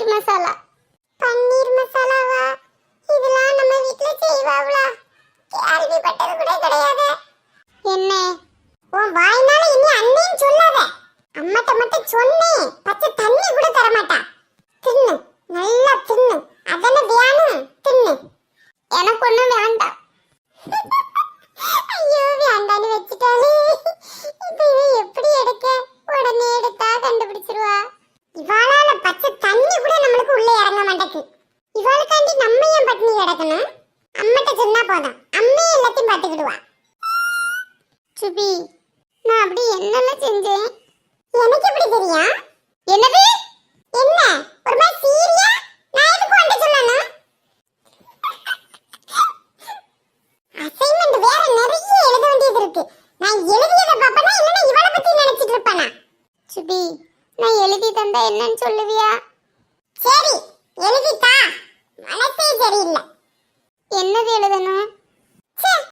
பன்னீர் மசாலா. பன்னீர் மசாலாவா? இதெல்லாம் நம்ம வீட்ல செய்வாங்களா? கேள்விப்பட்டது கூட கிடையாது. என்ன உன் வாய்னால இனி அண்ணேன்னு சொல்லாத. அம்மாட்ட மட்டும் சொன்னேன் பச்சை தண்ணி கூட தர மாட்டா. தின்னு, நல்லா தின்னு. அதென்ன வேணும், தின்னு. எனக்கு ஒண்ணும் வேண்டாம். ஐயோ வேண்டான்னு வச்சுட்டாலே. இப்போ எப்படி எடுக்க? உடனே எடுத்தா கண்டுபிடிச்சிருவா. இவாளால பச்சை தண்ணி கூட நம்மளுக்கு உள்ள இறங்க மாட்டேங்குது. இவாளுக்காண்டி நம்ம ஏன் பட்டினி கிடக்கணும்? அம்மாட்ட சொன்னா போதும், அம்மையே எல்லாத்தையும் பார்த்துக்கிடுவா. சுபி, நான் அப்படி என்னெல்லாம் செஞ்சேன் எனக்கு எப்படி தெரியும்? என்னது? என்ன ஒரு மாதிரி சீரியா? நான் எதுக்கு வந்து சொல்லணும்? அசைன்மெண்ட் வேற நிறைய எழுத வேண்டியது இருக்கு. நான் எழுதியத பாப்பனா இல்லனா இவளை பத்தி நினைச்சிட்டு இருப்பானா? சுபி, நான் எழுதி தந்தா என்னன்னு சொல்லுவியா? சரி எழுதிட்டா. மனசே சரியில்லை. என்னது எழுதணும்?